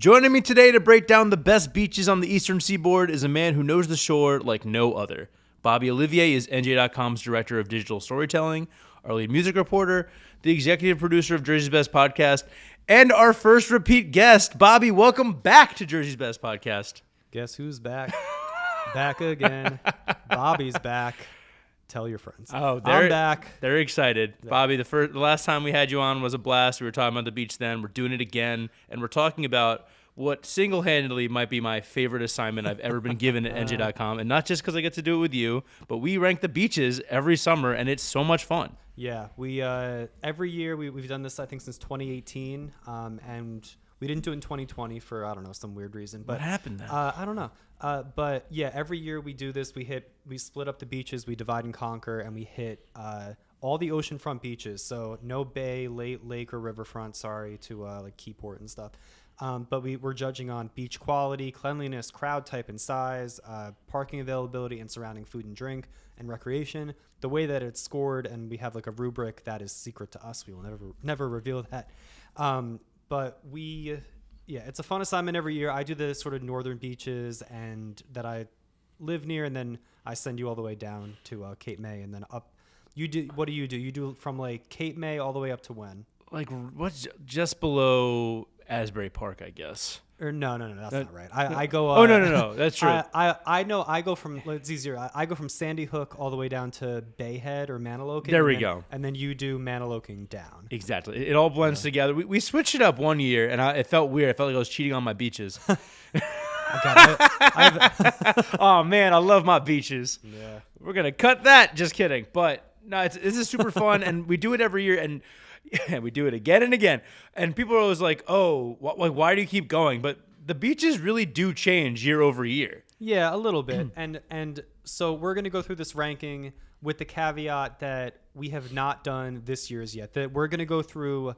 Joining me today to break down the best beaches on the eastern seaboard is a man who knows the shore like no other. Bobby Olivier is NJ.com's director of digital storytelling, our lead music reporter, the executive producer of Jersey's Best Podcast, and our first repeat guest. Bobby, welcome back to Jersey's Best Podcast. Guess who's back? Back again. Bobby's back. Tell your friends. Oh, I'm back. They're excited. Yeah. Bobby, the last time we had you on was a blast. We were talking about the beach then. We're doing it again, and we're talking about what single-handedly might be my favorite assignment I've ever been given at NJ.com, and not just because I get to do it with you, but we rank the beaches every summer, and it's so much fun. Yeah, we every year we've done this, I think, since 2018, and we didn't do it in 2020 for, I don't know, some weird reason. But what happened then? I don't know. But yeah, every year we do this. We split up the beaches, we divide and conquer, and we hit all the oceanfront beaches. So no bay, lake or riverfront, sorry, to like Keyport and stuff. But we're judging on beach quality, cleanliness, crowd type and size, parking availability, and surrounding food and drink and recreation. The way that it's scored, and we have like a rubric that is secret to us. We will never reveal that. But it's a fun assignment every year. I do the sort of northern beaches and that I live near, and then I send you all the way down to Cape May and then up. What do? You do from like Cape May all the way up to when? Like what's just below Asbury Park, I guess. Or no, that's not right. I go. No, that's true. I know. I go from. It's easier. I go from Sandy Hook all the way down to Bayhead or Maniloking. There we go. And then you do Maniloking down. Exactly. It all blends together. We switched it up one year, and it felt weird. I felt like I was cheating on my beaches. Oh man, I love my beaches. Yeah. We're gonna cut that. Just kidding. But no, this is super fun, and we do it every year, and we do it again and again. And people are always like, "Oh, why do you keep going?" But the beaches really do change year over year. Yeah, a little bit. And so we're going to go through this ranking with the caveat that we have not done this year's yet. That we're going to go through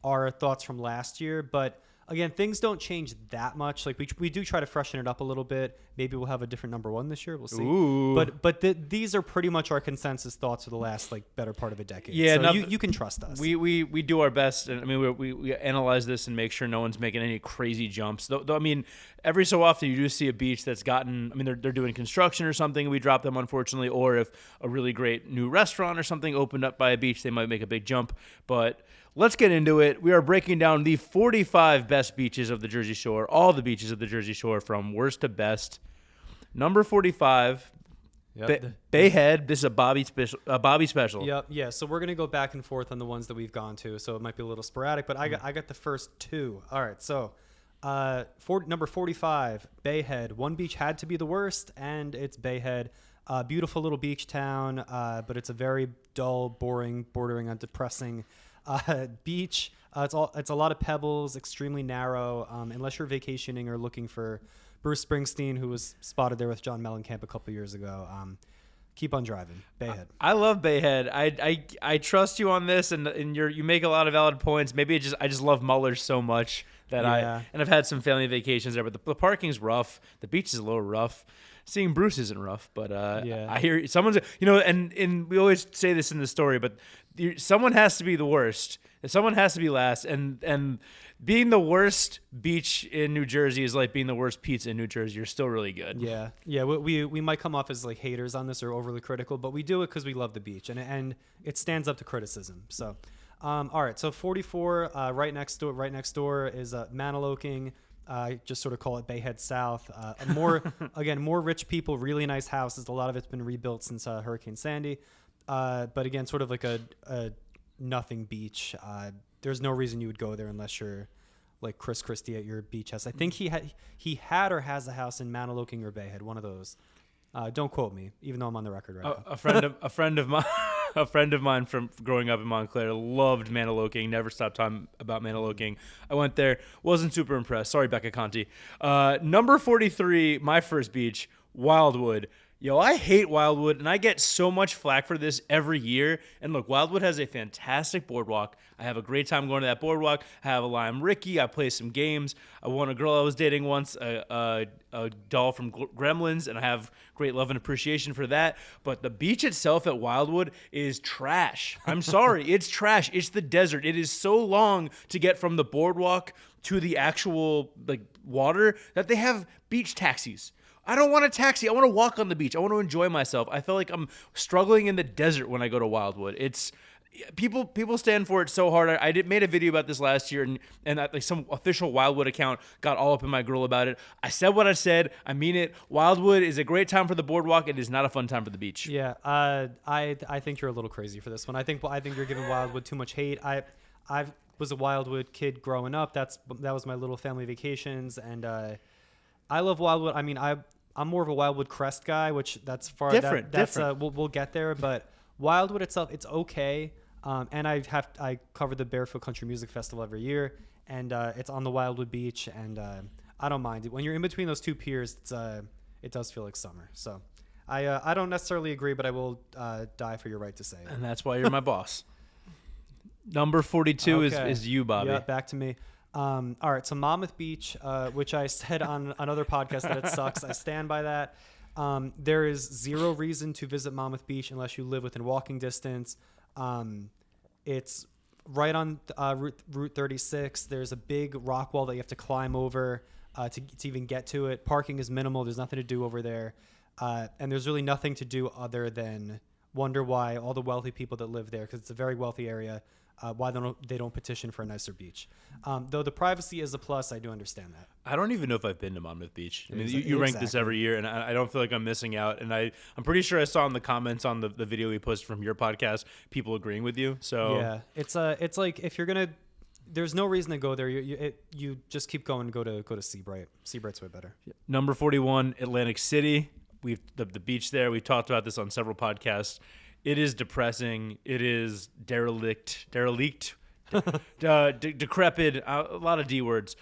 our thoughts from last year, but again, things don't change that much. Like we do try to freshen it up a little bit. Maybe we'll have a different number one this year. We'll see. Ooh. But these are pretty much our consensus thoughts for the last better part of a decade. Yeah, so you can trust us. We do our best, and I mean we analyze this and make sure no one's making any crazy jumps. Though I mean, every so often you do see a beach that's gotten. I mean, they're doing construction or something, and we drop them unfortunately. Or if a really great new restaurant or something opened up by a beach, they might make a big jump. But let's get into it. We are breaking down the 45 best beaches of the Jersey Shore, all the beaches of the Jersey Shore from worst to best. Number 45, Bayhead. This is a Bobby special. Yep. Yeah. So we're gonna go back and forth on the ones that we've gone to. So it might be a little sporadic, but I got the first two. All right. So, number 45, Bayhead. One beach had to be the worst, and it's Bayhead. Beautiful little beach town, but it's a very dull, boring, bordering on depressing beach. It's a lot of pebbles, extremely narrow. Unless you're vacationing or looking for Bruce Springsteen, who was spotted there with John Mellencamp a couple years ago. Keep on driving, Bayhead. I love Bayhead. I trust you on this, and you make a lot of valid points. Maybe I just love Muller's so much that I've had some family vacations there, but the parking's rough. The beach is a little rough. Seeing Bruce isn't rough, but I hear someone's, and we always say this in the story, but someone has to be the worst. Someone has to be last, and being the worst beach in New Jersey is like being the worst pizza in New Jersey. You're still really good. Yeah. We might come off as like haters on this or overly critical, but we do it because we love the beach, and it stands up to criticism. So, all right. So 44, right next door is Maniloking. Just sort of call it Bayhead South. More rich people, really nice houses. A lot of it's been rebuilt since Hurricane Sandy. But again, sort of like a nothing beach. There's no reason you would go there unless you're like Chris Christie at your beach house. I think he had or has a house in Maniloking or Bayhead, one of those. Don't quote me, even though I'm on the record right now. A friend of mine from growing up in Montclair loved Maniloking. Never stopped talking about Maniloking. I went there, wasn't super impressed. Sorry, Becca Conti. Number 43, my first beach, Wildwood. Yo, I hate Wildwood, and I get so much flack for this every year. And look, Wildwood has a fantastic boardwalk. I have a great time going to that boardwalk. I have a Lime Ricky. I play some games. I won a girl I was dating once, a doll from Gremlins, and I have great love and appreciation for that. But the beach itself at Wildwood is trash. I'm sorry. It's trash. It's the desert. It is so long to get from the boardwalk to the actual like water that they have beach taxis. I don't want a taxi. I want to walk on the beach. I want to enjoy myself. I feel like I'm struggling in the desert when I go to Wildwood. It's people stand for it so hard. I made a video about this last year, and like some official Wildwood account got all up in my grill about it. I said what I said. I mean it. Wildwood is a great time for the boardwalk. It is not a fun time for the beach. Yeah, I think you're a little crazy for this one. I think you're giving Wildwood too much hate. I was a Wildwood kid growing up. That was my little family vacations, and I love Wildwood. I mean, I'm more of a Wildwood Crest guy, which that's far different. We'll get there, but Wildwood itself, it's okay. And I cover the Barefoot Country Music Festival every year, and it's on the Wildwood Beach, and I don't mind it. When you're in between those two piers, it does feel like summer. So I don't necessarily agree, but I will die for your right to say it. And that's why you're my boss. Number 42 is you, Bobby. Yeah, back to me. All right, so Monmouth Beach, which I said on another podcast that it sucks. I stand by that. There is zero reason to visit Monmouth Beach unless you live within walking distance. It's right on Route 36. There's a big rock wall that you have to climb over to even get to it. Parking is minimal. There's nothing to do over there. And there's really nothing to do other than wonder why all the wealthy people that live there, because it's a very wealthy area, why they don't petition for a nicer beach. Though the privacy is a plus, I do understand that. I don't even know if I've been to Monmouth Beach. I mean, you rank this every year, and I don't feel like I'm missing out. And I'm pretty sure I saw in the comments on the video we posted from your podcast, people agreeing with you. So yeah, it's like if you're gonna, there's no reason to go there. You just keep going. Go to Sebree. Sebree's way better. Number 41, Atlantic City. The beach there. We've talked about this on several podcasts. It is depressing. It is derelict, decrepit. A lot of D words.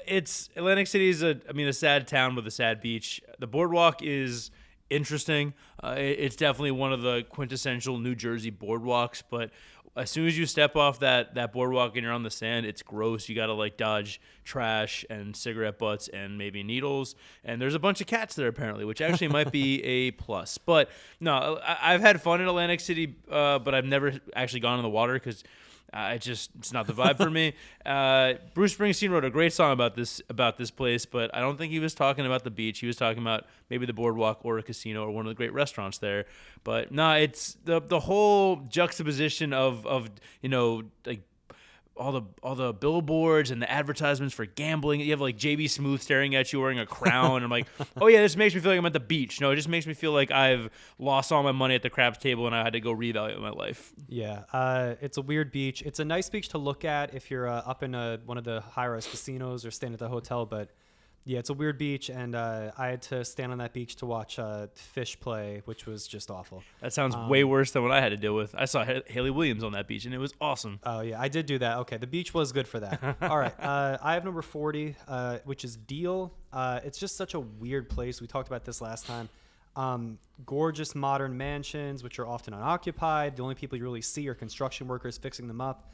It's Atlantic City is a sad town with a sad beach. The boardwalk is interesting. It's definitely one of the quintessential New Jersey boardwalks, but as soon as you step off that boardwalk and you're on the sand, it's gross. You got to like dodge trash and cigarette butts and maybe needles. And there's a bunch of cats there apparently, which actually might be a plus. But no, I've had fun in Atlantic City, but I've never actually gone in the water because it's not the vibe for me. Bruce Springsteen wrote a great song about this place, but I don't think he was talking about the beach. He was talking about maybe the boardwalk or a casino or one of the great restaurants there. But no, it's the whole juxtaposition of like all the billboards and the advertisements for gambling. You have like JB Smooth staring at you wearing a crown. I'm like, oh yeah, this makes me feel like I'm at the beach. No, it just makes me feel like I've lost all my money at the craps table and I had to go reevaluate my life. Yeah, it's a weird beach. It's a nice beach to look at if you're up in one of the high-rise casinos or staying at the hotel, but yeah, it's a weird beach, and I had to stand on that beach to watch fish play, which was just awful. That sounds way worse than what I had to deal with. I saw Haley Williams on that beach, and it was awesome. Oh, yeah, I did do that. Okay, the beach was good for that. All right, I have number 40, which is Deal. It's just such a weird place. We talked about this last time. Gorgeous modern mansions, which are often unoccupied. The only people you really see are construction workers fixing them up.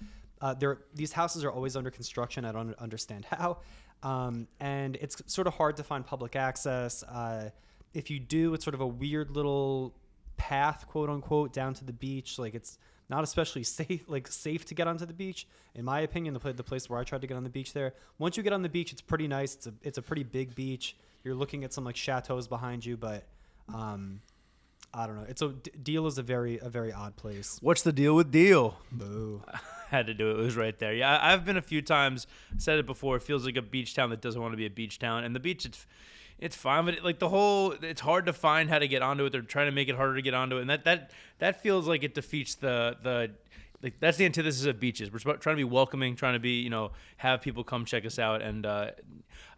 These houses are always under construction. I don't understand how. And it's sort of hard to find public access. If you do, it's sort of a weird little path, quote unquote, down to the beach. Like it's not especially safe to get onto the beach. In my opinion, the place where I tried to get on the beach there, once you get on the beach, it's pretty nice. It's a pretty big beach. You're looking at some like chateaus behind you, but, I don't know. Deal is a very odd place. What's the deal with Deal? Boo. Had to do it. It was right there. Yeah, I've been a few times. Said it before. It feels like a beach town that doesn't want to be a beach town. And the beach, it's fine, but it's hard to find how to get onto it. They're trying to make it harder to get onto it, and that feels like it defeats the like that's the antithesis of beaches. We're trying to be welcoming, trying to be have people come check us out, and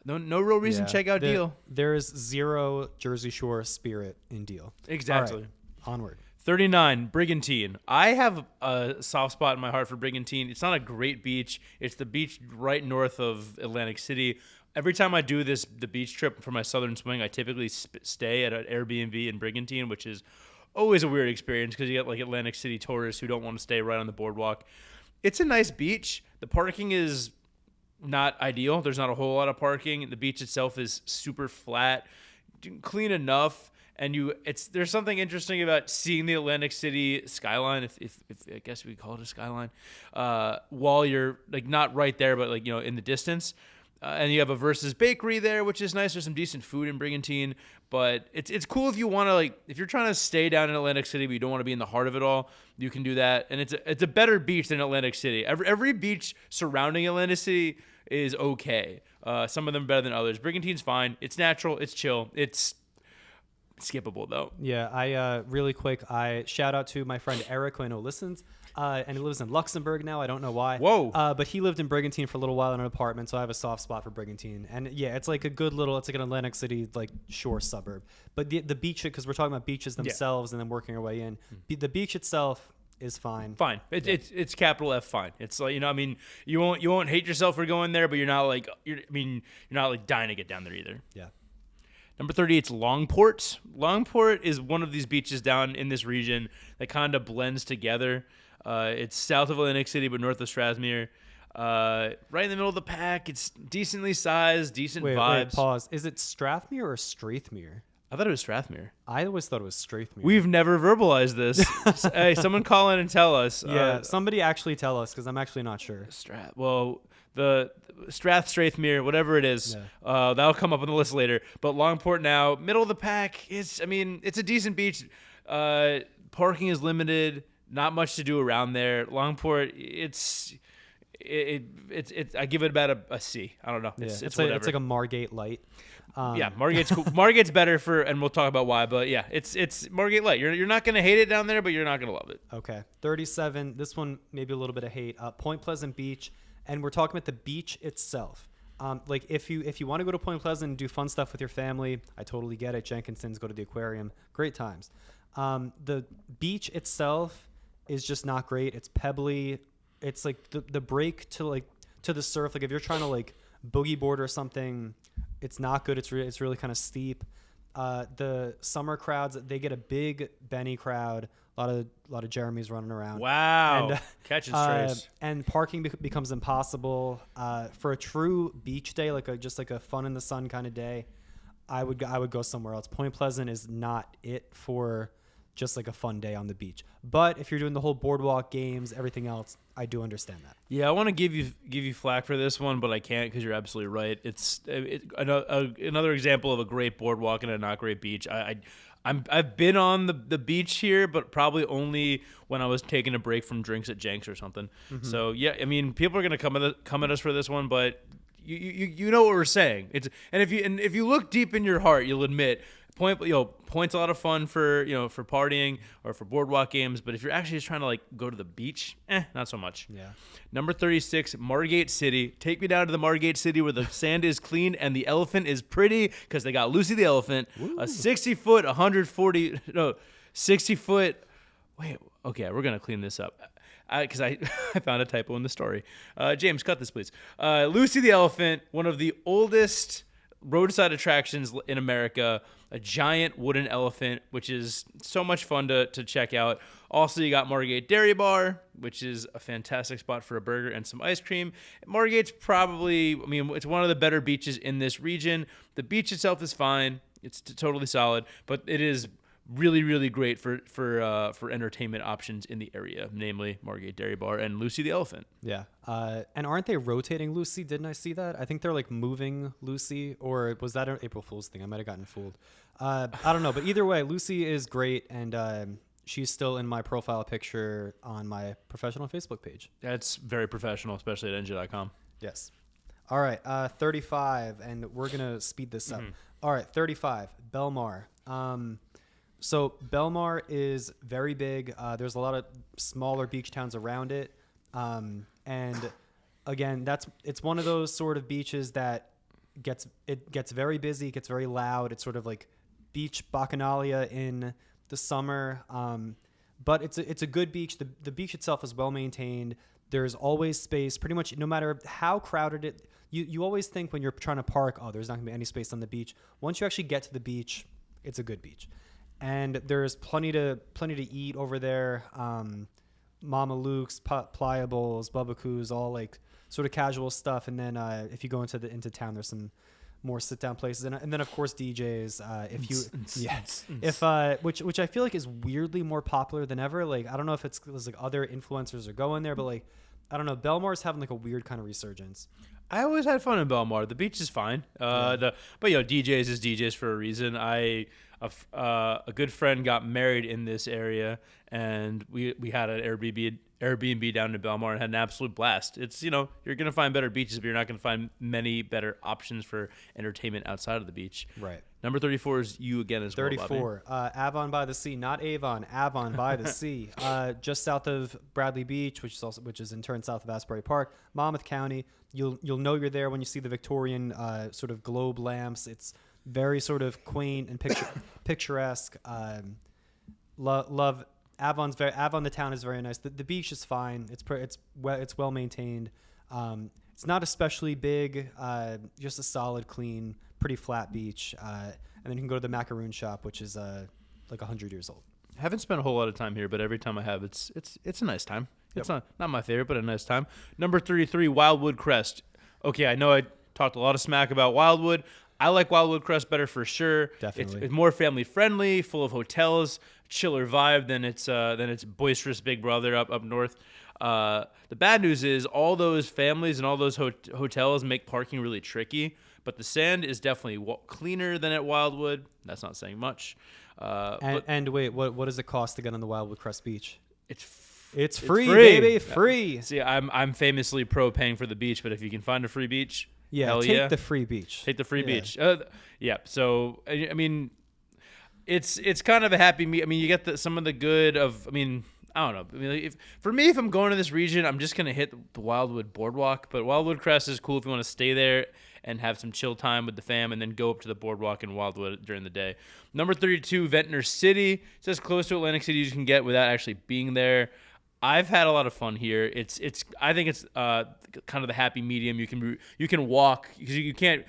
no real reason to check out Deal. There is zero Jersey Shore spirit in Deal. Exactly. Right, onward. 39, Brigantine. I have a soft spot in my heart for Brigantine. It's not a great beach. It's the beach right north of Atlantic City. Every time I do the beach trip for my southern swing, I typically stay at an Airbnb in Brigantine, which is always a weird experience because you get like Atlantic City tourists who don't want to stay right on the boardwalk. It's a nice beach. The parking is not ideal. There's not a whole lot of parking. The beach itself is super flat, clean enough. And there's something interesting about seeing the Atlantic City skyline, if I guess we call it a skyline, while you're like not right there, but like in the distance. And you have a Versus Bakery there, which is nice. There's some decent food in Brigantine, but it's cool if you want to, like, if you're trying to stay down in Atlantic City but you don't want to be in the heart of it all, you can do that. And it's a better beach than Atlantic City. Every beach surrounding Atlantic City is okay. Some of them better than others. Brigantine's fine. It's natural. It's chill. It's skippable though. Yeah, I really quick. I shout out to my friend Eric, who I know listens. And he lives in Luxembourg now. I don't know why. Whoa. But he lived in Brigantine for a little while in an apartment, so I have a soft spot for Brigantine. And yeah, it's like a good little, it's like an Atlantic City, like shore suburb. But the beach, because we're talking about beaches themselves and then working our way in, the beach itself is fine. Fine. It's capital F fine. It's like, I mean, you won't hate yourself for going there, but you're not like dying to get down there either. Yeah. Number 30, it's Longport. Longport is one of these beaches down in this region that kind of blends together. It's south of Atlantic City, but north of Strathmere. Right in the middle of the pack. It's decently sized, decent vibes. Wait, pause. Is it Strathmere or Strathmere? I thought it was Strathmere. I always thought it was Strathmere. We've never verbalized this. Hey, someone call in and tell us. Yeah, somebody actually tell us, because I'm actually not sure. The Strathmere, whatever it is, that'll come up on the list later. But Longport now, middle of the pack. It's a decent beach. Parking is limited. Not much to do around there. Longport, I give it about a C. I don't know. It's whatever. It's like a Margate light. Yeah, Margate's cool. Margate's better and we'll talk about why. But yeah, it's Margate light. You're not gonna hate it down there, but you're not gonna love it. Okay, 37. This one maybe a little bit of hate. Point Pleasant Beach, and we're talking about the beach itself. Like if you want to go to Point Pleasant and do fun stuff with your family, I totally get it. Jenkinson's, go to the aquarium, great times. The beach itself is just not great. It's pebbly. It's like the break to the surf. Like if you're trying to like boogie board or something, it's not good. It's really kind of steep. The summer crowds, they get a big Benny crowd. A lot of Jeremys running around. Wow, and, catching strays. And parking becomes impossible. For a true beach day, just like a fun in the sun kind of day, I would go somewhere else. Point Pleasant is not it for just like a fun day on the beach. But if you're doing the whole boardwalk games, everything else, I do understand that. Yeah, I want to give you flack for this one, but I can't because you're absolutely right. It's another example of a great boardwalk and a not great beach. I've been on the beach here, but probably only when I was taking a break from drinks at Jenks or something. Mm-hmm. So yeah, I mean, people are gonna come at us for this one, but you know what we're saying. If you look deep in your heart, you'll admit Point's a lot of fun for partying or for boardwalk games, but if you're actually just trying to like go to the beach, not so much. Yeah. Number 36, Margate City. Take me down to the Margate City where the sand is clean and the elephant is pretty because they got Lucy the elephant, a 60-foot, 60-foot. Wait, okay, we're gonna clean this up. Because I found a typo in the story. James, cut this, please. Lucy the elephant, one of the oldest roadside attractions in America, a giant wooden elephant, which is so much fun to check out. Also, you got Margate Dairy Bar, which is a fantastic spot for a burger and some ice cream. Margate's it's one of the better beaches in this region. The beach itself is fine. It's totally solid, but it is really, really great for entertainment options in the area, namely Margate Dairy Bar and Lucy the Elephant. Yeah. And aren't they rotating Lucy? Didn't I see that? I think they're like moving Lucy, or was that an April Fool's thing? I might have gotten fooled. I don't know, but either way, Lucy is great, and she's still in my profile picture on my professional Facebook page. That's very professional, especially at NJ.com. Yes. All right, 35, and we're going to speed this up. All right, 35, Belmar. So Belmar is very big. There's a lot of smaller beach towns around it. And again, it's one of those sort of beaches that gets very busy, gets very loud. It's sort of like beach bacchanalia in the summer. But it's a good beach. The beach itself is well maintained. There's always space, pretty much no matter how crowded it. You always think when you're trying to park, there's not gonna be any space on the beach. Once you actually get to the beach, it's a good beach. And there's plenty to eat over there. Mama Luke's, Pliables, Bubba all like sort of casual stuff. And then if you go into town, there's some more sit down places. And then of course DJs. Which I feel like is weirdly more popular than ever. Like I don't know if it's like other influencers are going there, but like I don't know. Belmar's having like a weird kind of resurgence. I always had fun in Belmar. The beach is fine. But DJs is DJs for a reason. A good friend got married in this area, and we had an Airbnb down in Belmar and had an absolute blast. It's you're gonna find better beaches, but you're not gonna find many better options for entertainment outside of the beach. Right. Number 34 is you again as well. 34. Avon by the Sea, not Avon. Avon by the Sea, just south of Bradley Beach, which is in turn south of Asbury Park, Monmouth County. You'll know you're there when you see the Victorian sort of globe lamps. It's very sort of quaint and picturesque. Love Avon. The town is very nice. The beach is fine. It's well maintained. It's not especially big. Just a solid, clean, pretty flat beach. And then you can go to the macaroon shop, which is like 100 years old. Haven't spent a whole lot of time here, but every time I have, it's a nice time. It's not my favorite, but a nice time. Number 33, Wildwood Crest. Okay, I know I talked a lot of smack about Wildwood. I like Wildwood Crest better for sure. Definitely. It's more family friendly, full of hotels, chiller vibe than its boisterous big brother up north. The bad news is all those families and all those hotels make parking really tricky, but the sand is definitely cleaner than at Wildwood. That's not saying much. And wait, what does it cost to get on the Wildwood Crest Beach? It's free, baby, free. See, I'm famously pro paying for the beach, but if you can find a free beach, take the free beach. Take the free beach. So I mean, it's kind of a happy meet. I mean, you get some of the good of. I mean, I don't know. I mean, if I'm going to this region, I'm just gonna hit the Wildwood Boardwalk. But Wildwood Crest is cool if you want to stay there and have some chill time with the fam, and then go up to the boardwalk in Wildwood during the day. Number 32, Ventnor City. It's as close to Atlantic City as you can get without actually being there. I've had a lot of fun here. I think it's kind of the happy medium. You can walk because you can't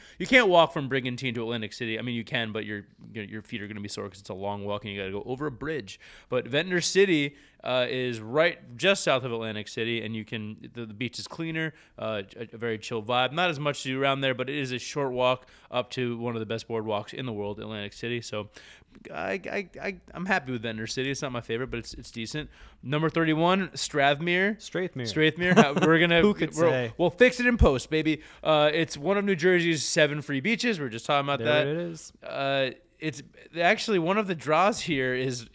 walk from Brigantine to Atlantic City. I mean you can, but your feet are going to be sore because it's a long walk and you got to go over a bridge. But Ventnor City is right just south of Atlantic City, and the beach is cleaner, a very chill vibe. Not as much to do around there, but it is a short walk up to one of the best boardwalks in the world, Atlantic City. So I'm happy with Ventnor City. It's not my favorite, but it's decent. Number 31, Strathmere. We're gonna say? We'll fix it in post, baby. It's one of New Jersey's 7 free beaches. We were just talking about that. There it is. It's actually one of the draws here is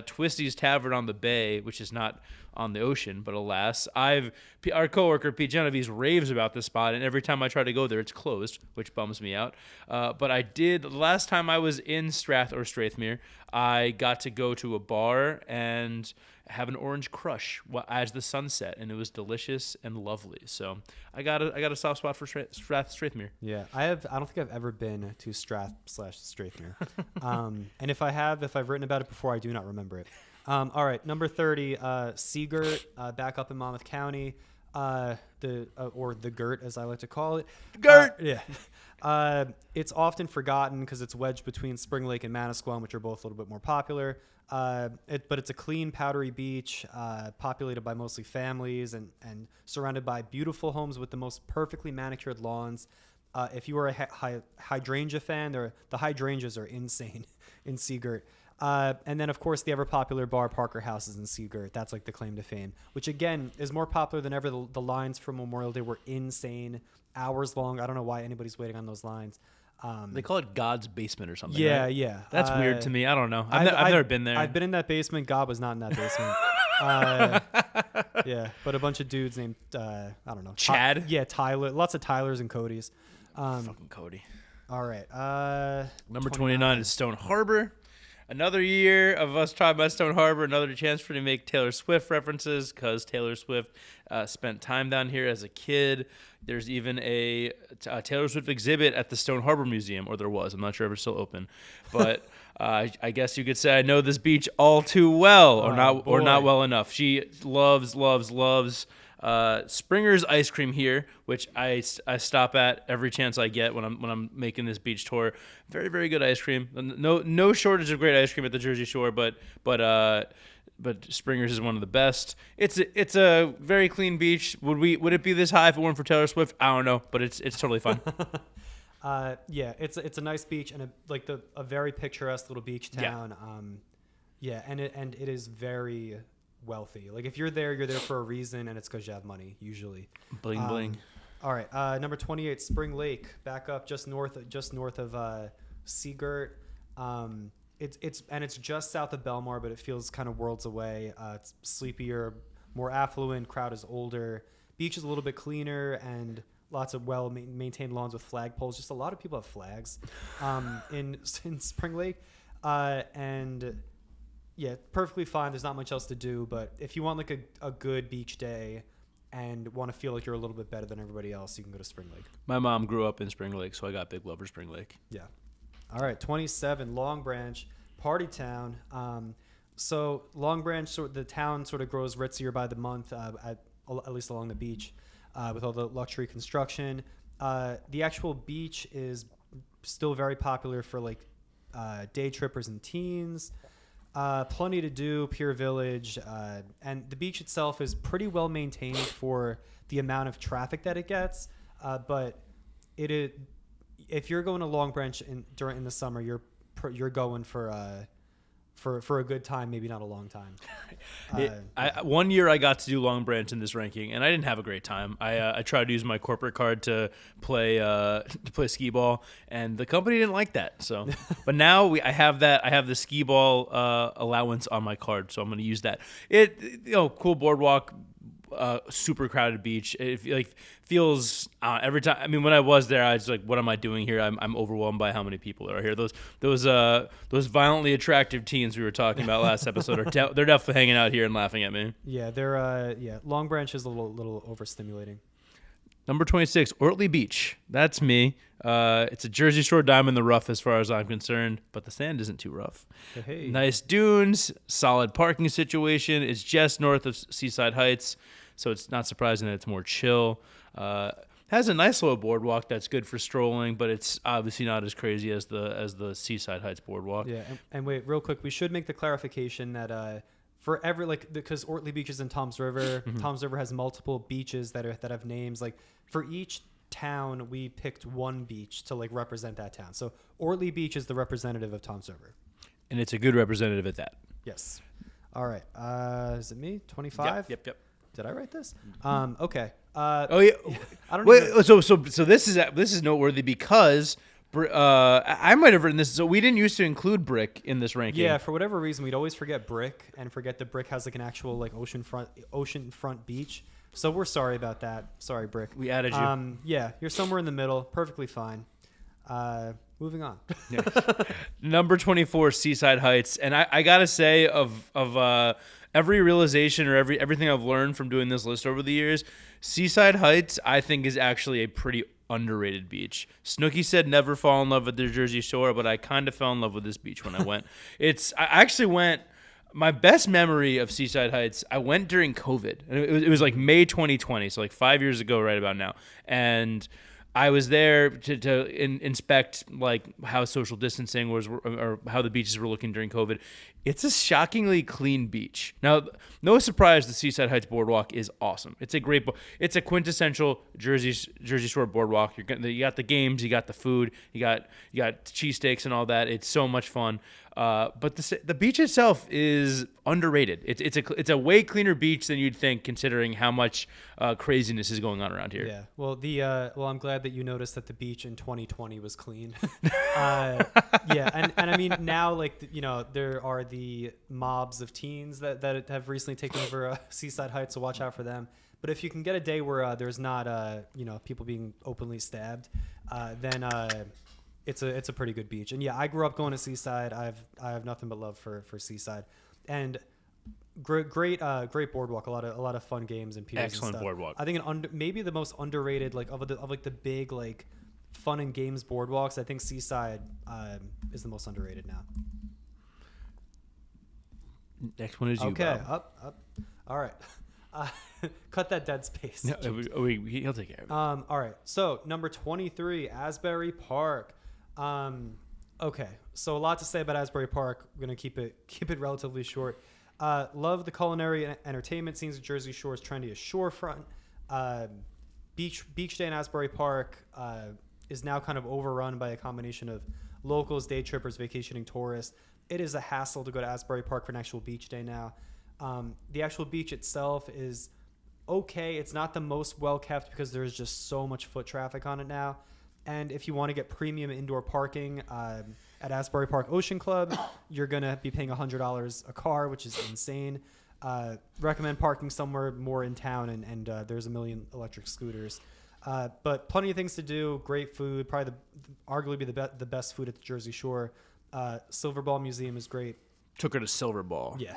Twisty's Tavern on the Bay, which is not on the ocean, but alas, our coworker Pete Genovese raves about this spot, and every time I try to go there, it's closed, which bums me out. But I did last time I was in Strathmere, I got to go to a bar and have an orange crush as the sun set, and it was delicious and lovely. So I got a soft spot for Strathmere. Yeah, I don't think I've ever been to Strathmere. And if I've written about it before, I do not remember it. All right, number 30, Seagurt, back up in Monmouth County, or the Gurt as I like to call it. Gurt. It's often forgotten because it's wedged between Spring Lake and Manasquan, which are both a little bit more popular. But it's a clean, powdery beach, populated by mostly families and surrounded by beautiful homes with the most perfectly manicured lawns. If you are a hydrangea fan, the hydrangeas are insane in Seagurt. And then, of course, the ever-popular bar Parker House is in Seagurt. That's like the claim to fame, which, again, is more popular than ever. The lines for Memorial Day were insane, hours long. I don't know why anybody's waiting on those lines. They call it God's basement or something. Yeah, right? yeah. That's weird to me. I don't know. I've never been there. I've been in that basement. God was not in that basement. Yeah, but a bunch of dudes named, I don't know. Chad? Tyler. Lots of Tylers and Codys. Fucking Cody. All right. Number 29 is Stone Harbor. Another year of us talking about Stone Harbor, another chance for me to make Taylor Swift references because Taylor Swift spent time down here as a kid. There's even a Taylor Swift exhibit at the Stone Harbor Museum, or there was. I'm not sure if it's still open. But I guess you could say I know this beach all too well, or not well enough. She loves Springer's ice cream here, which I stop at every chance I get when I'm making this beach tour. Very, very good ice cream. No shortage of great ice cream at the Jersey Shore, but Springer's is one of the best. It's a very clean beach. Would it be this high if it weren't for Taylor Swift? I don't know, but it's totally fun. Yeah, it's a nice beach and a very picturesque little beach town. Yeah, and it is very wealthy. Like if you're there for a reason, and it's because you have money usually. Bling bling. All right. Number 28, Spring Lake, back up just north of Seagurt. It's just south of Belmar, but it feels kind of worlds away. It's sleepier, more affluent. Crowd is older. Beach is a little bit cleaner and lots of well-maintained lawns with flagpoles. Just a lot of people have flags in Spring Lake. And yeah, perfectly fine. There's not much else to do. But if you want like a good beach day and want to feel like you're a little bit better than everybody else, you can go to Spring Lake. My mom grew up in Spring Lake, so I got big love for Spring Lake. Yeah. All right, 27, Long Branch, Party Town. So Long Branch, the town sort of grows ritzier by the month, at least along the beach, with all the luxury construction. The actual beach is still very popular for like day trippers and teens. Plenty to do, Pier Village, and the beach itself is pretty well maintained for the amount of traffic that it gets. But if you're going to Long Branch in the summer, you're going for a good time, maybe not a long time. One year I got to do Long Branch in this ranking, and I didn't have a great time. I tried to use my corporate card to play skee ball, and the company didn't like that. So, but now I have that. I have the skee ball allowance on my card, so I'm going to use that. Cool boardwalk. Super crowded beach. It feels every time. I mean, when I was there, I was like, "What am I doing here?" I'm overwhelmed by how many people are here. Those violently attractive teens we were talking about last episode they're definitely hanging out here and laughing at me. Yeah, they're Long Branch is a little overstimulating. Number 26, Ortley Beach. That's me. It's a Jersey Shore dime in the rough as far as I'm concerned, but the sand isn't too rough. Hey. Nice dunes, solid parking situation. It's just north of Seaside Heights, so it's not surprising that it's more chill. Has a nice little boardwalk that's good for strolling, but it's obviously not as crazy as the Seaside Heights boardwalk. Yeah, and wait, real quick, we should make the clarification that for because Ortley Beach is in Toms River, Mm-hmm. Toms River has multiple beaches that have names. Like for each town, we picked one beach to like represent that town. So Ortley Beach is the representative of Toms River, and it's a good representative at that. Yes. All right. Is it me? 25. Yep. Did I write this? Okay. Oh yeah. I don't. Wait, so this is noteworthy because I might have written this. So we didn't used to include Brick in this ranking. Yeah, for whatever reason, we'd always forget Brick and forget that Brick has like an actual like oceanfront beach. So we're sorry about that. Sorry, Brick. We added you. Yeah, you're somewhere in the middle. Perfectly fine. Moving on. Yeah. Number 24, Seaside Heights, and I gotta say of every realization or everything I've learned from doing this list over the years, Seaside Heights I think is actually a pretty underrated beach. Snooki said never fall in love with the Jersey Shore, but I kind of fell in love with this beach when I went. I actually went. My best memory of Seaside Heights, I went during COVID. And it was like May 2020, so like 5 years ago right about now. And I was there to inspect like how social distancing was or how the beaches were looking during COVID. It's a shockingly clean beach. Now, no surprise, the Seaside Heights Boardwalk is awesome. It's a quintessential Jersey Shore boardwalk. You got the games, you got the food, you got cheesesteaks and all that. It's so much fun. But the beach itself is underrated. It's a way cleaner beach than you'd think, considering how much craziness is going on around here. Yeah. Well, I'm glad that you noticed that the beach in 2020 was clean. Yeah, and I mean now, like there are the mobs of teens that have recently taken over Seaside Heights, so watch out for them. But if you can get a day where there's not people being openly stabbed, then it's a pretty good beach. And yeah, I grew up going to Seaside. I have nothing but love for Seaside, and great boardwalk. A lot of fun games and piers. Excellent and stuff. boardwalk. I think maybe the most underrated of the big like fun and games boardwalks. I think Seaside is the most underrated now. Next one is you. Okay, Bob. up. All right. Cut that dead space. No, he'll take care of it. All right. So number 23, Asbury Park. Okay. So a lot to say about Asbury Park. We're gonna keep it relatively short. Love the culinary and entertainment scenes of Jersey Shore is trendy as shorefront. Beach day in Asbury Park is now kind of overrun by a combination of locals, day trippers, vacationing tourists. It is a hassle to go to Asbury Park for an actual beach day now. The actual beach itself is okay. It's not the most well kept because there's just so much foot traffic on it now. And if you want to get premium indoor parking at Asbury Park Ocean Club, you're going to be paying $100 a car, which is insane. Recommend parking somewhere more in town, and there's a million electric scooters. But plenty of things to do. Great food, probably arguably the best food at the Jersey Shore. Silver Ball Museum is great. Took her to Silver Ball. Yeah,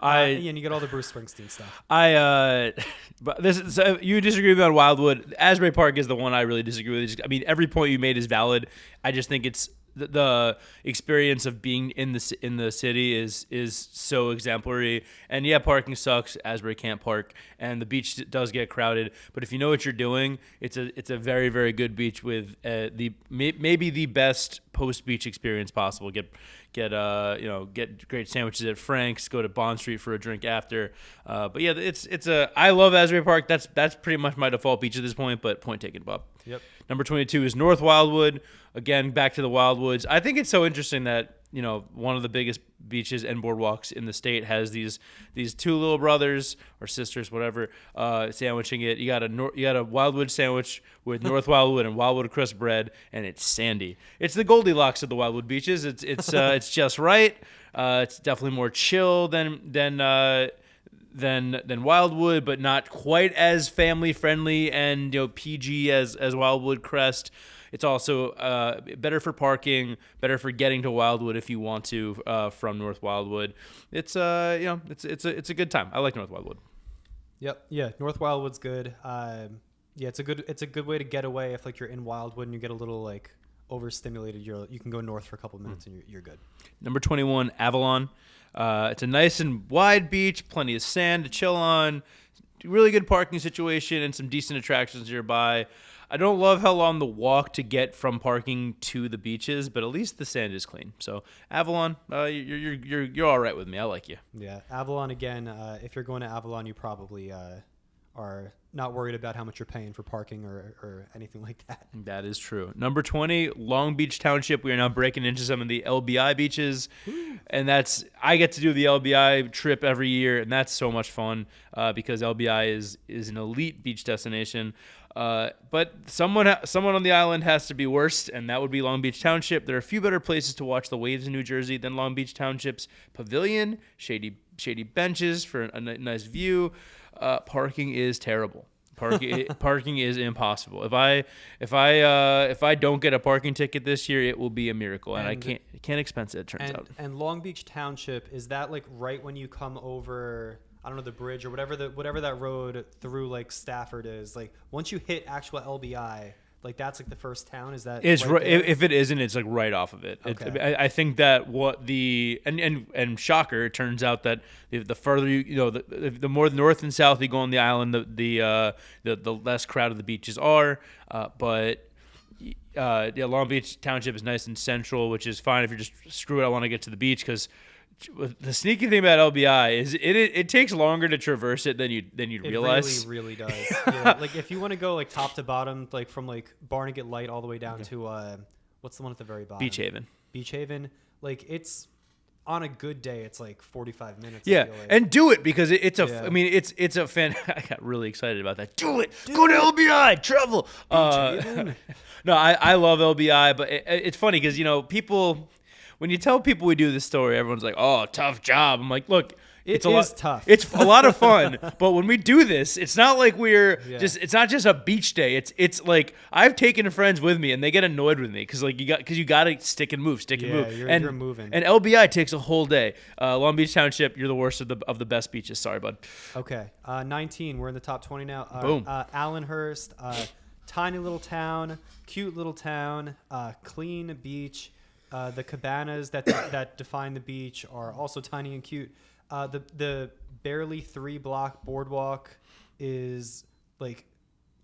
and you get all the Bruce Springsteen stuff. But you disagree with me on Wildwood. Asbury Park is the one I really disagree with. I mean, every point you made is valid. I just think it's the experience of being in the city is so exemplary. And yeah, parking sucks. Asbury can't park, and the beach does get crowded. But if you know what you're doing, it's a very, very good beach with maybe the best post beach experience possible. Get great sandwiches at Frank's. Go to Bond Street for a drink after. But yeah, I love Asbury Park. That's pretty much my default beach at this point. But point taken, Bob. Yep. Number 22 is North Wildwood. Again, back to the Wildwoods. I think it's so interesting that one of the biggest beaches and boardwalks in the state has these two little brothers or sisters, whatever, sandwiching it. You got a Wildwood sandwich with North Wildwood and Wildwood Crest bread, and it's sandy. It's the Goldilocks of the Wildwood beaches. It's just right. It's definitely more chill than Wildwood, but not quite as family friendly and PG as Wildwood Crest. It's also better for parking, better for getting to Wildwood if you want to from North Wildwood. It's a good time. I like North Wildwood. Yep. Yeah. North Wildwood's good. It's a good way to get away if you're in Wildwood and you get a little overstimulated. You can go north for a couple of minutes and you're good. Number 21, Avalon. It's a nice and wide beach, plenty of sand to chill on, really good parking situation, and some decent attractions nearby. I don't love how long the walk to get from parking to the beach is, but at least the sand is clean. So Avalon, you're all right with me. I like you. Yeah, Avalon again. If you're going to Avalon, you probably are not worried about how much you're paying for parking or anything like that. That is true. Number 20, Long Beach Township. We are now breaking into some of the LBI beaches. And I get to do the LBI trip every year, and that's so much fun because LBI is an elite beach destination. But someone on the island has to be worse, and that would be Long Beach Township. There are a few better places to watch the waves in New Jersey than Long Beach Township's pavilion, shady benches for a nice view. Parking is terrible. Parking is impossible. If I don't get a parking ticket this year, it will be a miracle, and I can't expense it. It turns out. And Long Beach Township, is that right when you come over? I don't know, the bridge or whatever that road through Stafford is. Once you hit actual LBI, that's the first town. Is that it's right if it isn't, it's right off of it. Okay. I think that what and shocker, it turns out that the further the more north and south you go on the island, the less crowded the beaches are. But Long Beach Township is nice and central, which is fine if you're just screw it. I want to get to the beach because. The sneaky thing about LBI is it takes longer to traverse it than you'd realize. It really does. Yeah. If you want to go top to bottom, from Barnegat Light all the way down to what's the one at the very bottom? Beach Haven. It's on a good day, it's 45 minutes. Yeah, and do it because it's a. I mean, it's a fan. I got really excited about that. Do it. Go to LBI. Travel. No, I love LBI, but it's funny because people. When you tell people we do this story, everyone's like, "Oh, tough job." I'm like, "Look, it's a lot tough. It's a lot of fun, but when we do this, it's not like it's not just a beach day. It's I've taken friends with me and they get annoyed with me because you got to stick and move. You're moving. And LBI takes a whole day. Long Beach Township, you're the worst of the best beaches. Sorry, bud. Okay, 19. We're in the top 20 now. Boom. Allenhurst, tiny little town, cute little town, clean beach. The cabanas that define the beach are also tiny and cute. The barely 3-block boardwalk is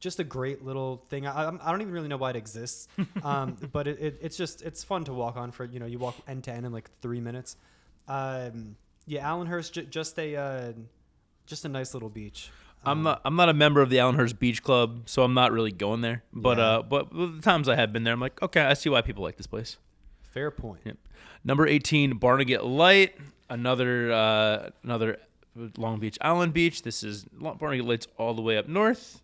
just a great little thing. I don't even really know why it exists, but it's fun to walk on for you walk end to end in 3 minutes. Allenhurst just a nice little beach. I'm not a member of the Allenhurst Beach Club, so I'm not really going there. But the times I have been there, I'm like, okay, I see why people like this place. Fair point. Yep. Number 18, Barnegat Light, another Long Beach Island Beach. This is Barnegat Lake's all the way up north,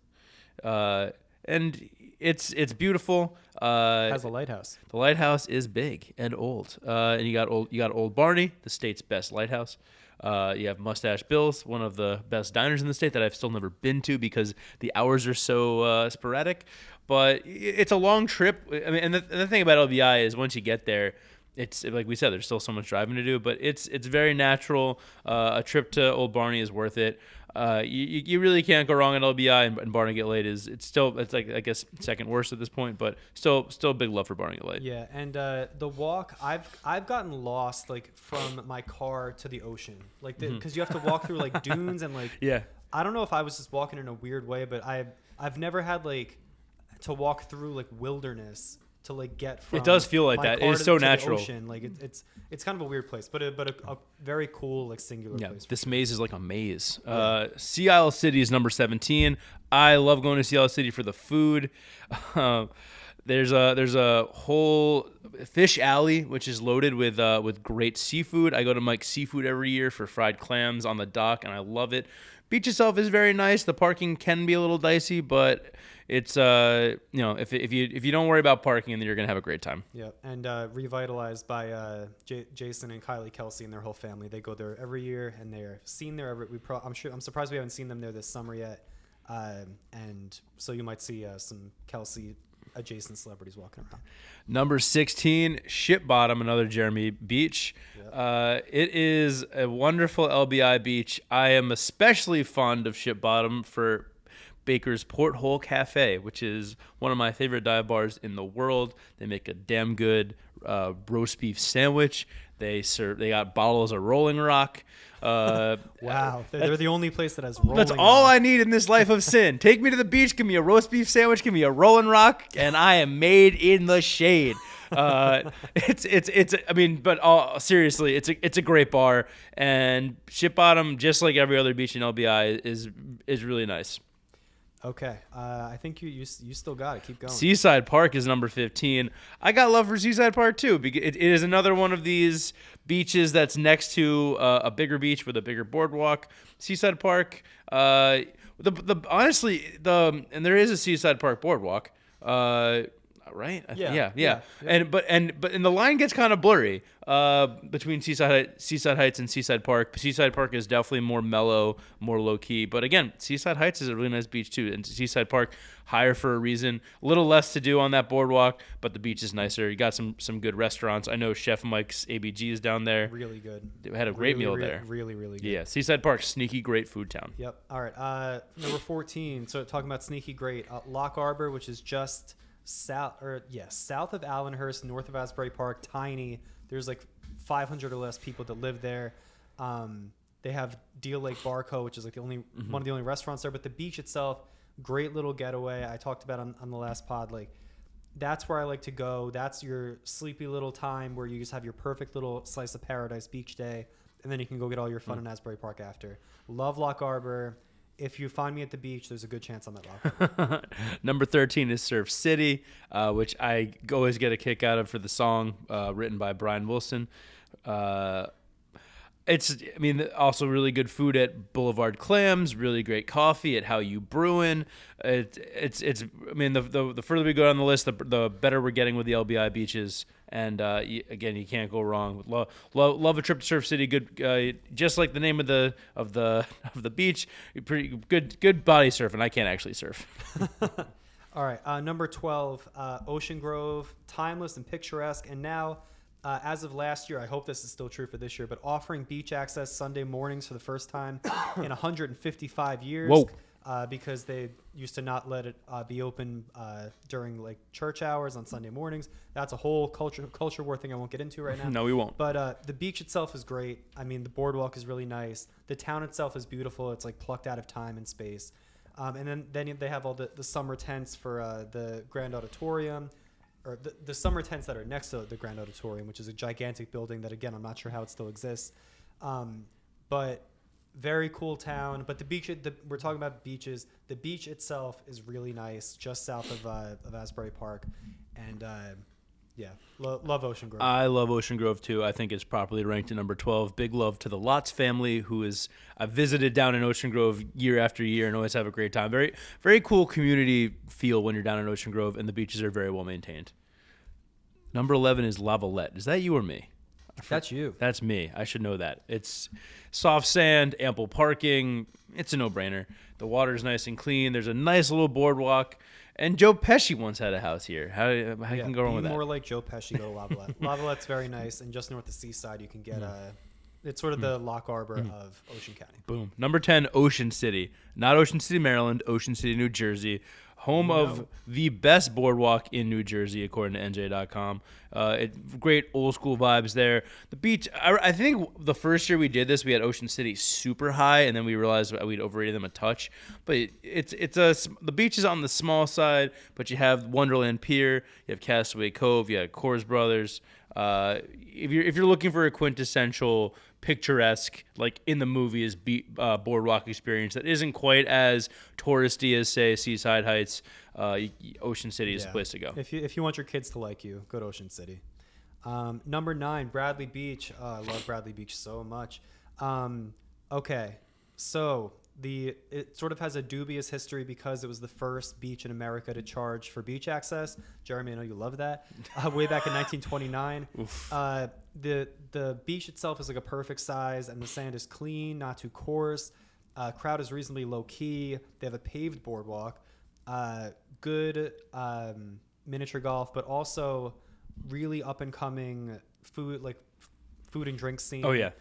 and it's beautiful. Has a lighthouse. The lighthouse is big and old, and you got Old Barney, the state's best lighthouse. You have Mustache Bill's, one of the best diners in the state that I've still never been to because the hours are so sporadic. But it's a long trip. I mean, and the thing about LBI is once you get there, it's like we said, there's still so much driving to do, but it's very natural. A trip to Old Barney is worth it. You really can't go wrong at LBI, and Barnegat Lake it's like I guess second worst at this point, but still big love for Barnegat Lake. Yeah, and the walk I've gotten lost like from my car to the ocean, like because you have to walk through like dunes and like Yeah. I don't know if I was just walking in a weird way, but I've never had like to walk through like wilderness to like get from. It does feel like my that. car It's to so the natural. ocean. Like it's kind of a weird place, but a very cool like singular place. This maze is like a maze. Sea Isle City is number 17. I love going to Sea Isle City for the food. There's a whole fish alley which is loaded with great seafood. I go to Mike's Seafood every year for fried clams on the dock, and I love it. Beach itself is very nice. The parking can be a little dicey, but it's if you don't worry about parking, then you're gonna have a great time. Yeah, and revitalized by Jason and Kylie Kelsey and their whole family. They go there every year, and they're seen there every. I'm surprised we haven't seen them there this summer yet, and so you might see some Kelsey adjacent celebrities walking around. Number 16, Ship Bottom, another Jeremy beach. Yep. It is a wonderful LBI beach. I am especially fond of Ship Bottom for Baker's Porthole Cafe, which is one of my favorite dive bars in the world. They make a damn good roast beef sandwich. They got bottles of Rolling Rock. Wow, they're the only place that has Rolling Rock. That's all I need in this life of sin. Take me to the beach, give me a roast beef sandwich, give me a Rolling Rock, and I am made in the shade. Seriously, it's a great bar, and Ship Bottom, just like every other beach in LBI, is really nice. Okay, I think you still got it. Keep going. Seaside Park is number 15. I got love for Seaside Park too. It is another one of these beaches that's next to a bigger beach with a bigger boardwalk. Seaside Park, and there is a Seaside Park boardwalk. Right? Yeah. And the line gets kind of blurry between Seaside Heights and Seaside Park. Seaside Park is definitely more mellow, more low key. But again, Seaside Heights is a really nice beach too, and Seaside Park higher for a reason. A little less to do on that boardwalk, but the beach is nicer. You got some good restaurants. I know Chef Mike's ABG is down there. Really good. They had a great meal there. Really, really good. Yeah, Seaside Park, sneaky great food town. Yep. All right. Number 14. So talking about sneaky great, Lock Arbor, which is just south of Allenhurst, north of Asbury Park. Tiny. There's like 500 or less people that live there. They have Deal Lake Bar Co., which is like one of the only restaurants there. But the beach itself, great little getaway. I talked about on the last pod. Like that's where I like to go. That's your sleepy little time where you just have your perfect little slice of paradise beach day, and then you can go get all your fun in Asbury Park after. Love Lock Arbor. If you find me at the beach, there's a good chance I'm at Lock Arbor. Number 13 is Surf City, which I always get a kick out of for the song written by Brian Wilson. Also really good food at Boulevard Clams, really great coffee at How You Brewin'. The further we go down the list, the better we're getting with the LBI beaches. And again, you can't go wrong. Love a trip to Surf City. Good, just like the name of the beach. Pretty good body surfing. I can't actually surf. All right, number 12, Ocean Grove, timeless and picturesque, and now. As of last year, I hope this is still true for this year, but offering beach access Sunday mornings for the first time in 155 years. Whoa. Because they used to not let it be open during like church hours on Sunday mornings. That's a whole culture war thing I won't get into right now. No, we won't. But the beach itself is great. I mean, the boardwalk is really nice. The town itself is beautiful. It's like plucked out of time and space. And then they have all the summer tents for the Grand Auditorium. Or the summer tents that are next to the Grand Auditorium, which is a gigantic building that, again, I'm not sure how it still exists. But very cool town. But the beach, we're talking about beaches. The beach itself is really nice, just south of Asbury Park. And Yeah, love Ocean Grove. I love Ocean Grove too. I think it's properly ranked at number 12. Big love to the Lotz family, who is I've visited down in Ocean Grove year after year and always have a great time. Very, very cool community feel when you're down in Ocean Grove, and the beaches are very well maintained. Number 11 is Lavalette. Is that you or me? That's you. That's me. I should know that. It's soft sand, ample parking. It's a no-brainer. The water's nice and clean. There's a nice little boardwalk. And Joe Pesci once had a house here. How you can go wrong with that? More like Joe Pesci, go to Lavalette. Lavalette's very nice, and just north of Seaside, you can get it's sort of the Lock Harbor of Ocean County. Boom. Number 10, Ocean City. Not Ocean City, Maryland. Ocean City, New Jersey. Home of the best boardwalk in New Jersey, according to NJ.com. Great old school vibes there. The beach, I think the first year we did this, we had Ocean City super high, and then we realized we'd overrated them a touch. But the beach is on the small side, but you have Wonderland Pier, you have Castaway Cove, you have Coors Brothers. If you're looking for a quintessential picturesque, like in the movies, boardwalk experience that isn't quite as touristy as, say, Seaside Heights, Ocean City is the place to go. If you want your kids to like you, go to Ocean City. Number 9, Bradley Beach. I love Bradley Beach so much. Okay, so it sort of has a dubious history because it was the first beach in America to charge for beach access. Jeremy, I know you love that. Way back in 1929. The beach itself is like a perfect size, and the sand is clean, not too coarse. Crowd is reasonably low key. They have a paved boardwalk. Good miniature golf, but also really up and coming food and drink scene. Oh yeah.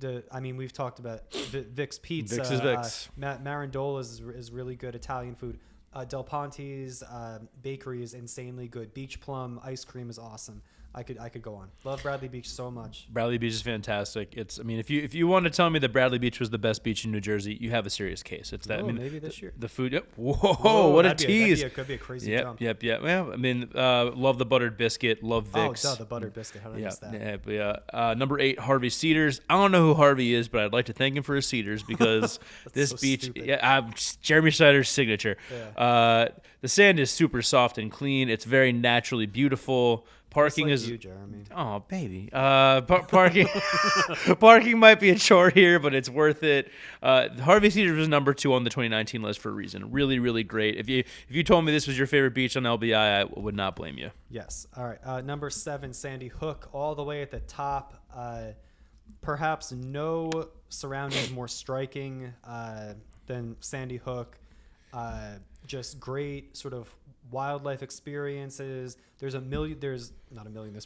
We've talked about Vic's Pizza. Vic's is Vic's. Marandola's is really good Italian food. Del Ponte's bakery is insanely good. Beach Plum ice cream is awesome. I could go on. Love Bradley Beach so much. Bradley Beach is fantastic. If you want to tell me that Bradley Beach was the best beach in New Jersey, you have a serious case. It's that. Maybe this year. The food. Yep. Whoa! What a tease! Could be a crazy jump. Yep. Well, love the buttered biscuit. Love Vic's. Oh, the buttered biscuit. How did I miss that? Yeah. Number 8, Harvey Cedars. I don't know who Harvey is, but I'd like to thank him for his cedars because this beach. Stupid. Yeah. Jeremy Schneider's signature. Yeah. The sand is super soft and clean. It's very naturally beautiful. Parking like is you, Jeremy. Oh, baby. Parking parking might be a chore here, but it's worth it. Harvey Cedars was number 2 on the 2019 list for a reason. Really, really great. If you told me this was your favorite beach on LBI, I would not blame you. Yes. All right. Number 7, Sandy Hook, all the way at the top. Perhaps no surroundings more striking than Sandy Hook. Just great sort of wildlife experiences. There's not a million, there's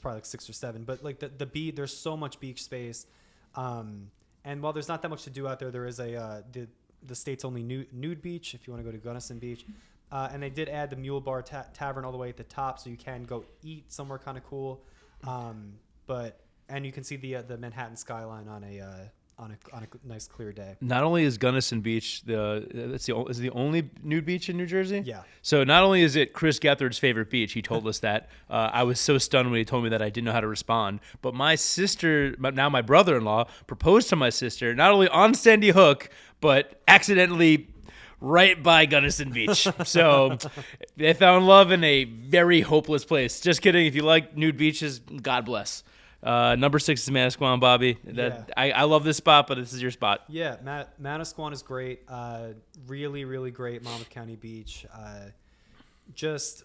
probably like 6 or 7, but like the beach, there's so much beach space. And while there's not that much to do out there is the state's only nude beach if you want to go to Gunnison Beach. And they did add the Mule Bar Tavern all the way at the top, so you can go eat somewhere kind of cool. And you can see the Manhattan skyline on a nice clear day. Not only is Gunnison Beach is the only nude beach in New Jersey. Yeah. So not only is it Chris Gethard's favorite beach, he told us that. I was so stunned when he told me that I didn't know how to respond. But my sister, now my brother-in-law, proposed to my sister not only on Sandy Hook, but accidentally right by Gunnison Beach. So they found love in a very hopeless place. Just kidding. If you like nude beaches, God bless. Number 6 is Manasquan, Bobby. I love this spot, but this is your spot. Yeah, Manasquan is great. Really, really great Monmouth County Beach. Just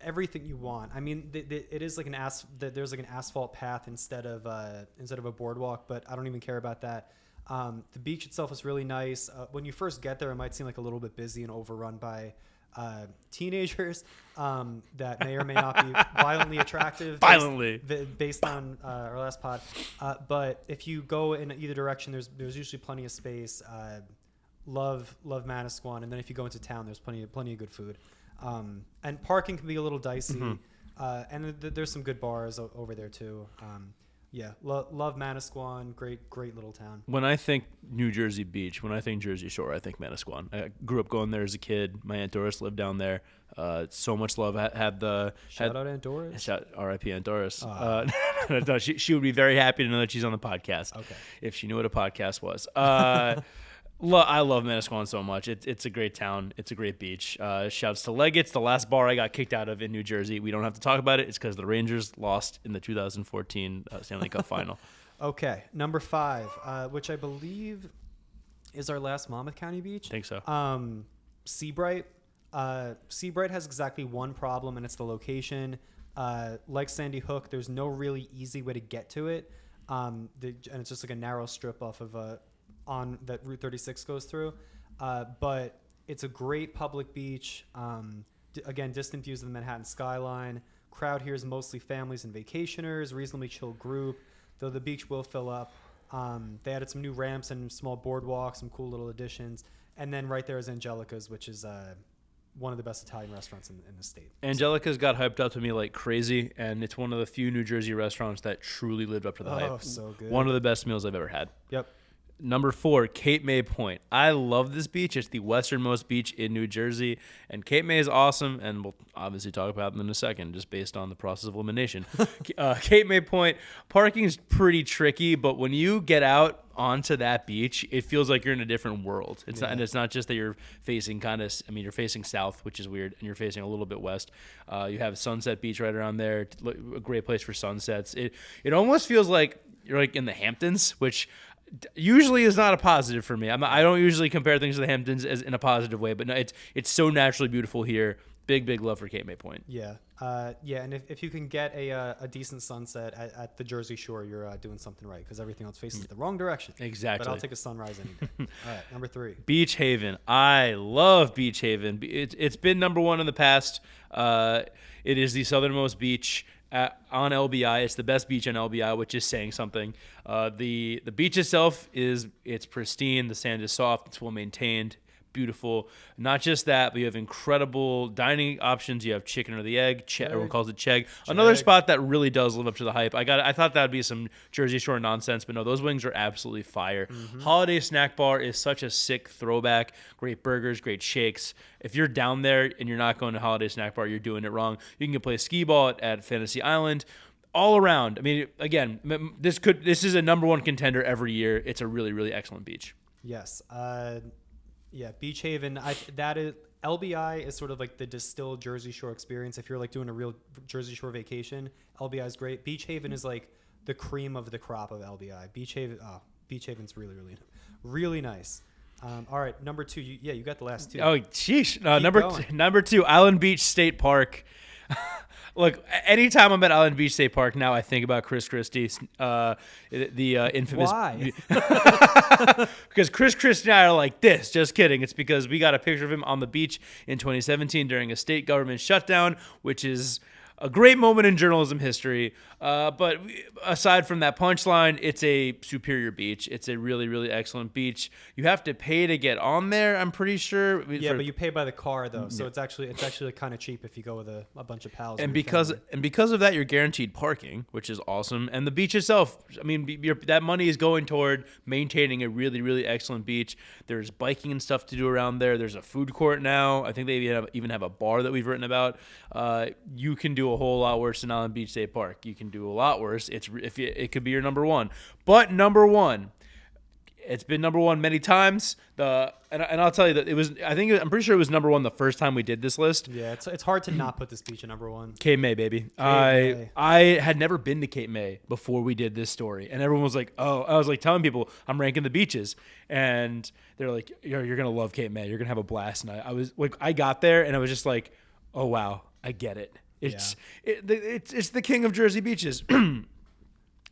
everything you want. I mean, it is like there's like an asphalt path instead of a boardwalk, but I don't even care about that. The beach itself is really nice. When you first get there, it might seem like a little bit busy and overrun by teenagers that may or may not be violently attractive. Based on our last pod. But if you go in either direction, there's usually plenty of space. Love Manasquan, and then if you go into town, there's plenty of good food. And parking can be a little dicey. Mm-hmm. And there's some good bars over there too. Love Manasquan. Great little town. When I think New Jersey Beach, when I think Jersey Shore, I think Manasquan. I grew up going there as a kid. My Aunt Doris lived down there. So much love. Shout out Aunt Doris. R.I.P. Aunt Doris. She would be very happy to know that she's on the podcast. Okay. If she knew what a podcast was. I love Manasquan so much. It's a great town. It's a great beach. Shouts to Leggett's, the last bar I got kicked out of in New Jersey. We don't have to talk about it. It's because the Rangers lost in the 2014 Stanley Cup Final. Okay, number 5, which I believe is our last Monmouth County beach. I think so. Sebree. Sebree has exactly one problem, and it's the location. Like Sandy Hook, there's no really easy way to get to it, and it's just like a narrow strip off of on that Route 36 goes through. But it's a great public beach. Again, distant views of the Manhattan skyline. Crowd here is mostly families and vacationers, reasonably chill group, though the beach will fill up. They added some new ramps and small boardwalks, some cool little additions. And then right there is Angelica's, which is one of the best Italian restaurants in the state. Angelica's got hyped up to me like crazy, and it's one of the few New Jersey restaurants that truly lived up to the hype. Oh, so good. One of the best meals I've ever had. Yep. Number 4, Cape May Point. I love this beach. It's the westernmost beach in New Jersey, and Cape May is awesome, and we'll obviously talk about them in a second, just based on the process of elimination. Cape May Point, parking is pretty tricky, but when you get out onto that beach, it feels like you're in a different world. It's not, and it's not just that you're facing you're facing south, which is weird, and you're facing a little bit west. You have Sunset Beach right around there, a great place for sunsets. It almost feels like you're like in the Hamptons, which usually is not a positive for me. I don't usually compare things to the Hamptons as in a positive way, but no, it's so naturally beautiful here. Big love for Cape May Point. Yeah. And if you can get a decent sunset at the Jersey Shore, you're doing something right, because everything else faces the wrong direction. Exactly. But I'll take a sunrise any day. All right, number 3. Beach Haven. I love Beach Haven. It's been number 1 in the past. It is the southernmost beach on LBI. It's the best beach on LBI, which is saying something. The beach itself it's pristine. The sand is soft. It's well maintained. Beautiful. Not just that, but you have incredible dining options. You have chicken or the egg. Everyone calls it chegg. Another spot that really does live up to the hype. I thought that would be some Jersey Shore nonsense, but no, those wings are absolutely fire. Mm-hmm. Holiday Snack Bar is such a sick throwback. Great burgers, great shakes. If you're down there and you're not going to Holiday Snack Bar, you're doing it wrong. You can play skee ball at Fantasy Island. All around. I mean, again, this is a number 1 contender every year. It's a really, really excellent beach. Yes. Yeah, Beach Haven. That is LBI is sort of like the distilled Jersey Shore experience. If you're like doing a real Jersey Shore vacation, LBI is great. Beach Haven is like the cream of the crop of LBI. Beach Haven's really, really, really nice. All right, number 2. You got the last 2. Oh, sheesh. Number 2, Island Beach State Park. Look, anytime I'm at Island Beach State Park now, I think about Chris Christie, the infamous. Why? Because Chris Christie and I are like this. Just kidding. It's because we got a picture of him on the beach in 2017 during a state government shutdown, which is a great moment in journalism history. But aside from that punchline, it's a superior beach. It's a really, really excellent beach. You have to pay to get on there, I'm pretty sure. Yeah, but you pay by the car though, so it's actually kind of cheap if you go with a bunch of pals. And because of that, you're guaranteed parking, which is awesome. And the beach itself, I mean, that money is going toward maintaining a really, really excellent beach. There's biking and stuff to do around there. There's a food court now. I think they even have a bar that we've written about. You can do a whole lot worse than Island Beach State Park. You can do a lot worse. It could be your number 1, but number 1. It's been number 1 many times. And I'll tell you that I'm pretty sure it was number 1 the first time we did this list. Yeah, it's hard to not put this beach at number 1. Cape May, baby. I had never been to Cape May before we did this story, and everyone was like, "Oh," I was like telling people I'm ranking the beaches, and they're like, "You're gonna love Cape May. You're gonna have a blast." And I was like, I got there, and I was just like, "Oh wow, I get it." It's the king of Jersey beaches.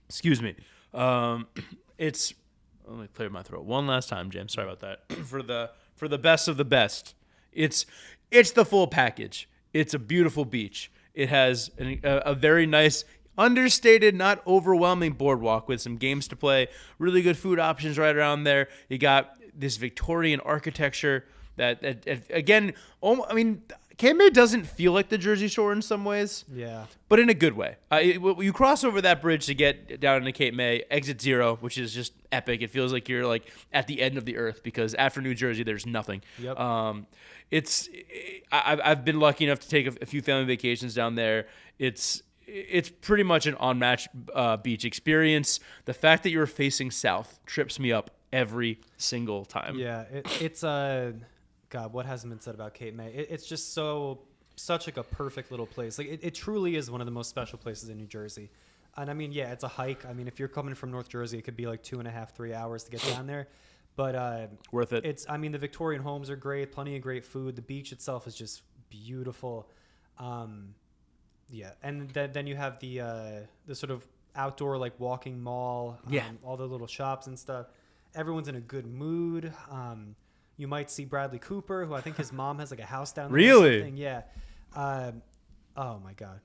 Excuse me. Let me clear my throat one last time, James. Sorry about that. For the best of the best, it's the full package. It's a beautiful beach. It has a very nice, understated, not overwhelming boardwalk with some games to play. Really good food options right around there. You got this Victorian architecture that again, I mean, Cape May doesn't feel like the Jersey Shore in some ways. Yeah. But in a good way. You cross over that bridge to get down into Cape May, exit 0, which is just epic. It feels like you're like at the end of the earth, because after New Jersey, there's nothing. Yep. I've been lucky enough to take a few family vacations down there. It's pretty much an unmatched beach experience. The fact that you're facing south trips me up every single time. Yeah, it's God, what hasn't been said about Cape May? It's just such like a perfect little place. Like it truly is one of the most special places in New Jersey. And I mean, yeah, it's a hike. I mean, if you're coming from North Jersey, it could be like 2.5, 3 hours to get down there. But Worth it. I mean, the Victorian homes are great. Plenty of great food. The beach itself is just beautiful. Yeah, and then you have the sort of outdoor like walking mall. All the little shops and stuff. Everyone's in a good mood. You might see Bradley Cooper, who I think his mom has like a house down there. Really? Or something. Yeah. Oh my God.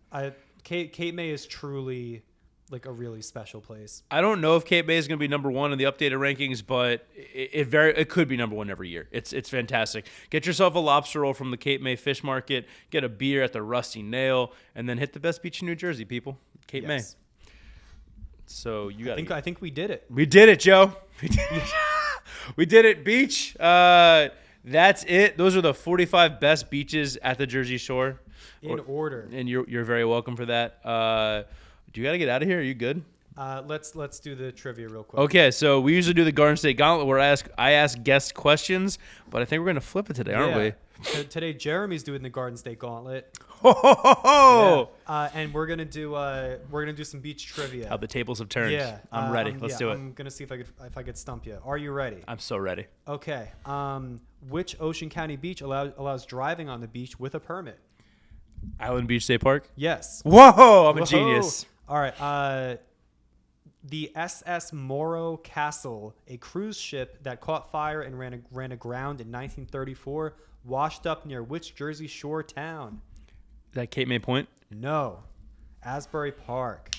Cape May is truly like a really special place. I don't know if Cape May is going to be number one in the updated rankings, but it could be number one every year. It's fantastic. Get yourself a lobster roll from the Cape May Fish Market. Get a beer at the Rusty Nail, and then hit the best beach in New Jersey, people. Cape May. So you got. I think we did it. We did it, Joe. We did it, beach. That's it. Those are the 45 best beaches at the Jersey Shore. In order. And you're very welcome for that. Do you got to get out of here? Are you good? Let's do the trivia real quick. Okay, so we usually do the Garden State Gauntlet where I ask guest questions, but I think we're going to flip it today, aren't we? Today, Jeremy's doing the Garden State Gauntlet. Ho, ho, ho, ho! Yeah. And we're gonna do some beach trivia. How the tables have turned. Yeah, I'm ready. Let's do it. I'm gonna see if I could stump you. Are you ready? I'm so ready. Okay. Which Ocean County beach allows driving on the beach with a permit? Island Beach State Park? Yes. Whoa! I'm a genius. All right. The SS Morro Castle, a cruise ship that caught fire and ran aground in 1934, washed up near which Jersey Shore town? Is that Cape May Point? No. Asbury Park.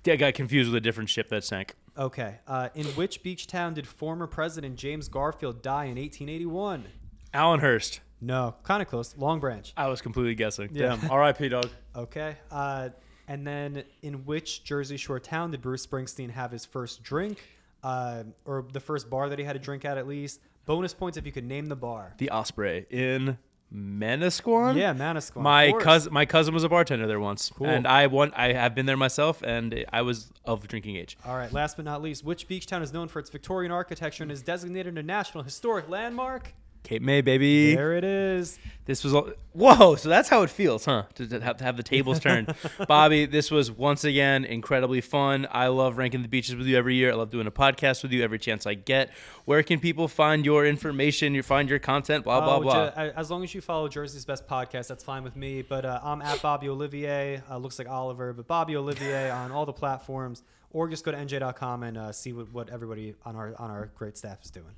Yeah, I got confused with a different ship that sank. Okay. In which beach town did former President James Garfield die in 1881? Allenhurst. No. Kind of close. Long Branch. I was completely guessing. Yeah. Damn. R.I.P. dog. Okay. And then in which Jersey Shore town did Bruce Springsteen have his first drink? Or the first bar that he had a drink at least? Bonus points if you could name the bar. The Osprey in Manquan? Yeah, Manquan. My cousin was a bartender there once. Cool. And I have been there myself, and I was of drinking age. All right, last but not least, which beach town is known for its Victorian architecture and is designated a National Historic Landmark? Cape May, baby. There it is. This was whoa! So that's how it feels, huh? To have the tables turned. Bobby, this was once again incredibly fun. I love ranking the beaches with you every year. I love doing a podcast with you every chance I get. Where can people find your information? Find your content? Blah blah blah. As long as you follow Jersey's Best Podcast, that's fine with me. But I'm at Bobby Olivier. Looks like Oliver, but Bobby Olivier on all the platforms. Or just go to NJ.com and see what everybody on our great staff is doing.